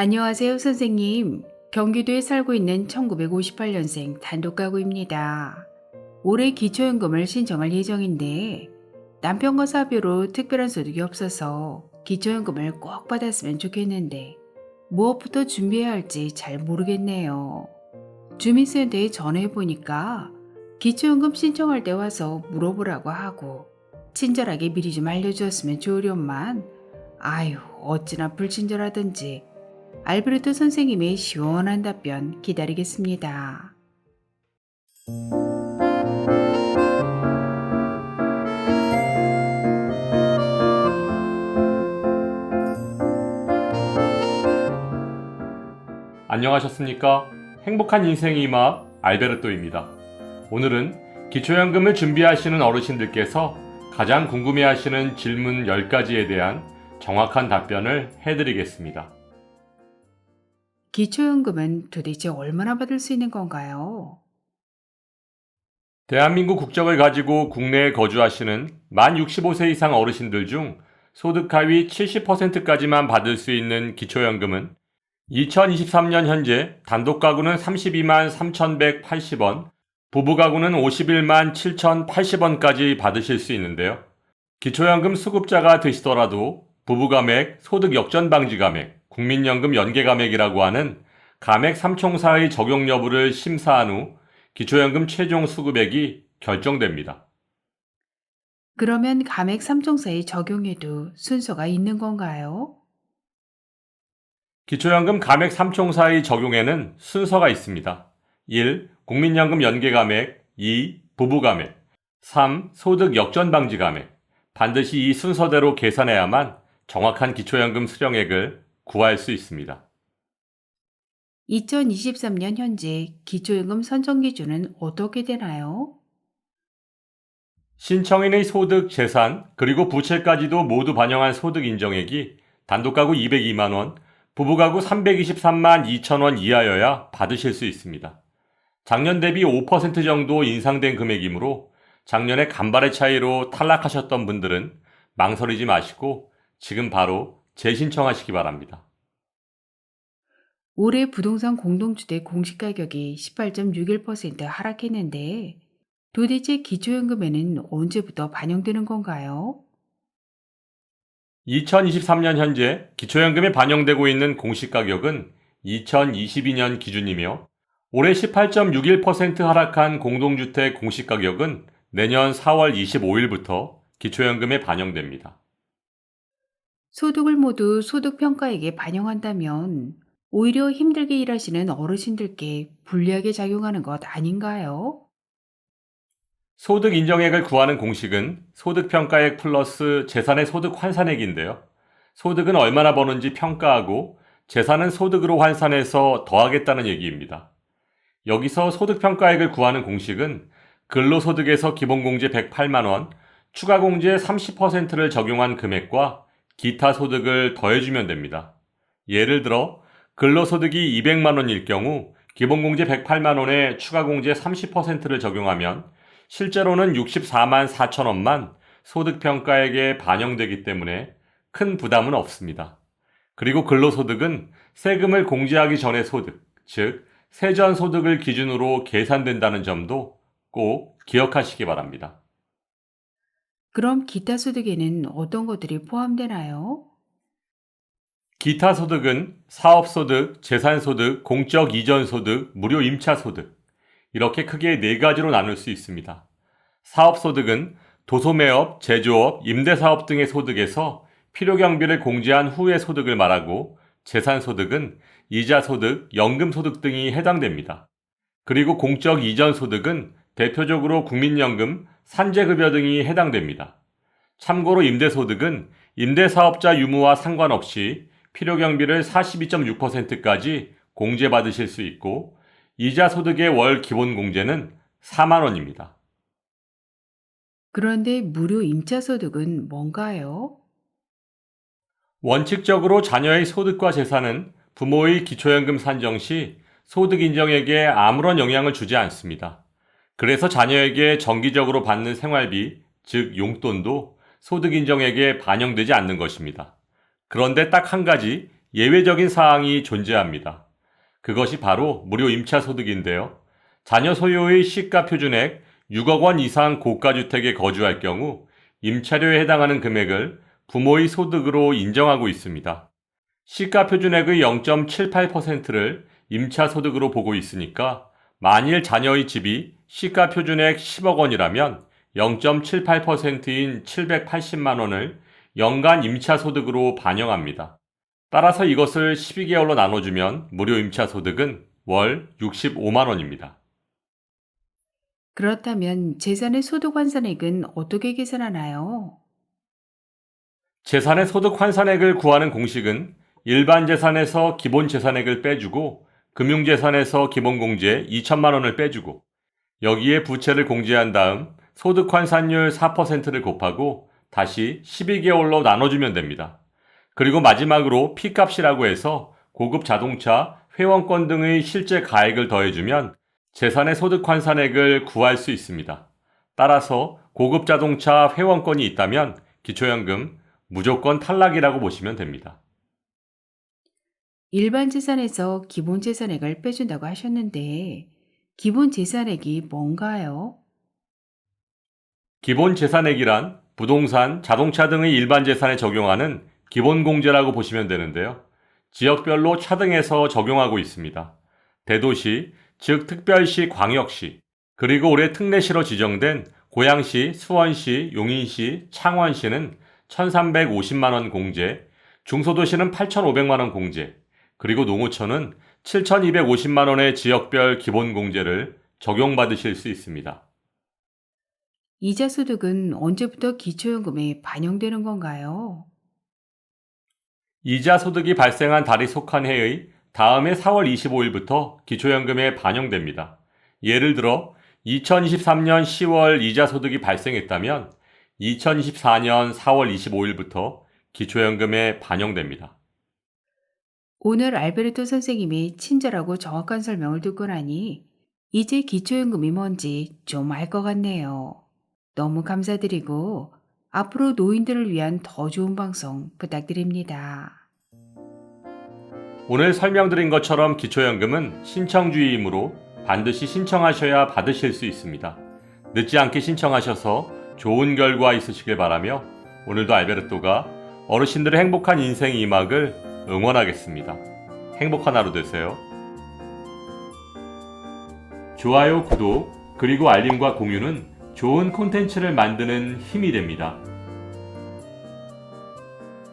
안녕하세요, 선생님. 경기도에 살고 있는 1958년생 단독가구입니다. 올해 기초연금을 신청할 예정인데 남편과 사비로 특별한 소득이 없어서 기초연금을 꼭 받았으면 좋겠는데 무엇부터 준비해야 할지 잘 모르겠네요. 주민센터에 전화해보니까 기초연금 신청할 때 와서 물어보라고 하고 친절하게 미리 좀 알려주었으면 좋으련만 아유 어찌나 불친절하던지 알베르토 선생님의 시원한 답변 기다리겠습니다. 안녕하셨습니까? 행복한 인생의 음악 알베르토입니다. 오늘은 기초연금을 준비하시는 어르신들께서 가장 궁금해하시는 질문 10가지에 대한 정확한 답변을 해드리겠습니다. 기초연금은 도대체 얼마나 받을 수 있는 건가요? 대한민국 국적을 가지고 국내에 거주하시는 만 65세 이상 어르신들 중 소득 하위 70%까지만 받을 수 있는 기초연금은 2023년 현재 단독가구는 32만 3,180원, 부부가구는 51만 7,080원까지 받으실 수 있는데요. 기초연금 수급자가 되시더라도 부부가맥, 소득 역전 방지 가맥, 국민연금 연계 가맥이라고 하는 가맥 3총사의 적용 여부를 심사한 후 기초연금 최종 수급액이 결정됩니다. 그러면 가맥 3총사의 적용에도 순서가 있는 건가요? 기초연금 가맥 3총사의 적용에는 순서가 있습니다. 1. 국민연금 연계 가맥, 2. 부부 가맥, 3. 소득 역전 방지 가맥. 반드시 이 순서대로 계산해야만 정확한 기초연금 수령액을 구할 수 있습니다. 2023년 현재 기초연금 선정 기준은 어떻게 되나요? 신청인의 소득, 재산, 그리고 부채까지도 모두 반영한 소득 인정액이 단독가구 202만원, 부부가구 323만 2천원 이하여야 받으실 수 있습니다. 작년 대비 5% 정도 인상된 금액이므로 작년에 간발의 차이로 탈락하셨던 분들은 망설이지 마시고 지금 바로 재신청하시기 바랍니다. 올해 부동산 공동주택 공시가격이 18.61% 하락했는데 도대체 기초연금에는 언제부터 반영되는 건가요? 2023년 현재 기초연금에 반영되고 있는 공시가격은 2022년 기준이며 올해 18.61% 하락한 공동주택 공시가격은 내년 4월 25일부터 기초연금에 반영됩니다. 소득을 모두 소득평가액에 반영한다면 오히려 힘들게 일하시는 어르신들께 불리하게 작용하는 것 아닌가요? 소득 인정액을 구하는 공식은 소득평가액 플러스 재산의 소득 환산액인데요. 소득은 얼마나 버는지 평가하고 재산은 소득으로 환산해서 더하겠다는 얘기입니다. 여기서 소득평가액을 구하는 공식은 근로소득에서 기본공제 108만원, 추가공제 30%를 적용한 금액과 기타 소득을 더해주면 됩니다. 예를 들어 근로소득이 200만원일 경우 기본공제 108만원에 추가공제 30%를 적용하면 실제로는 64만 4천원만 소득평가액에 반영되기 때문에 큰 부담은 없습니다. 그리고 근로소득은 세금을 공제하기 전의 소득, 즉 세전 소득을 기준으로 계산된다는 점도 꼭 기억하시기 바랍니다. 그럼 기타 소득에는 어떤 것들이 포함되나요? 기타 소득은 사업소득, 재산소득, 공적 이전소득, 무료 임차소득 이렇게 크게 4가지로 나눌 수 있습니다. 사업소득은 도소매업, 제조업, 임대사업 등의 소득에서 필요경비를 공제한 후의 소득을 말하고 재산소득은 이자소득, 연금소득 등이 해당됩니다. 그리고 공적 이전소득은 대표적으로 국민연금, 산재급여 등이 해당됩니다. 참고로 임대소득은 임대사업자 유무와 상관없이 필요경비를 42.6%까지 공제받으실 수 있고 이자소득의 월 기본공제는 4만원입니다. 그런데 무료 임차소득은 뭔가요? 원칙적으로 자녀의 소득과 재산은 부모의 기초연금 산정 시 소득 인정액에 아무런 영향을 주지 않습니다. 그래서 자녀에게 정기적으로 받는 생활비, 즉 용돈도 소득 인정액에 반영되지 않는 것입니다. 그런데 딱 한 가지 예외적인 사항이 존재합니다. 그것이 바로 무료 임차소득인데요. 자녀 소유의 시가 표준액 6억 원 이상 고가주택에 거주할 경우 임차료에 해당하는 금액을 부모의 소득으로 인정하고 있습니다. 시가 표준액의 0.78%를 임차소득으로 보고 있으니까 만일 자녀의 집이 시가 표준액 10억 원이라면 0.78%인 780만 원을 연간 임차소득으로 반영합니다. 따라서 이것을 12개월로 나눠주면 무료 임차소득은 월 65만 원입니다. 그렇다면 재산의 소득 환산액은 어떻게 계산하나요? 재산의 소득 환산액을 구하는 공식은 일반 재산에서 기본 재산액을 빼주고 금융재산에서 기본공제 2천만 원을 빼주고 여기에 부채를 공제한 다음 소득 환산율 4%를 곱하고 다시 12개월로 나눠주면 됩니다. 그리고 마지막으로 P값이라고 해서 고급 자동차, 회원권 등의 실제 가액을 더해주면 재산의 소득 환산액을 구할 수 있습니다. 따라서 고급 자동차 회원권이 있다면 기초연금 무조건 탈락이라고 보시면 됩니다. 일반 재산에서 기본 재산액을 빼준다고 하셨는데, 기본 재산액이 뭔가요? 기본 재산액이란 부동산, 자동차 등의 일반 재산에 적용하는 기본 공제라고 보시면 되는데요. 지역별로 차등해서 적용하고 있습니다. 대도시, 즉 특별시, 광역시, 그리고 올해 특례시로 지정된 고양시, 수원시, 용인시, 창원시는 1,350만 원 공제, 중소도시는 8,500만 원 공제, 그리고 농어촌은 7,250만 원의 지역별 기본 공제를 적용받으실 수 있습니다. 이자 소득은 언제부터 기초연금에 반영되는 건가요? 이자 소득이 발생한 달이 속한 해의 다음해 4월 25일부터 기초연금에 반영됩니다. 예를 들어 2023년 10월 이자 소득이 발생했다면 2024년 4월 25일부터 기초연금에 반영됩니다. 오늘 알베르토 선생님의 친절하고 정확한 설명을 듣고 나니 이제 기초연금이 뭔지 좀 알 것 같네요. 너무 감사드리고 앞으로 노인들을 위한 더 좋은 방송 부탁드립니다. 오늘 설명드린 것처럼 기초연금은 신청주의이므로 반드시 신청하셔야 받으실 수 있습니다. 늦지 않게 신청하셔서 좋은 결과 있으시길 바라며 오늘도 알베르토가 어르신들의 행복한 인생 2막을 응원하겠습니다. 행복한 하루 되세요. 좋아요, 구독, 그리고 알림과 공유는 좋은 콘텐츠를 만드는 힘이 됩니다.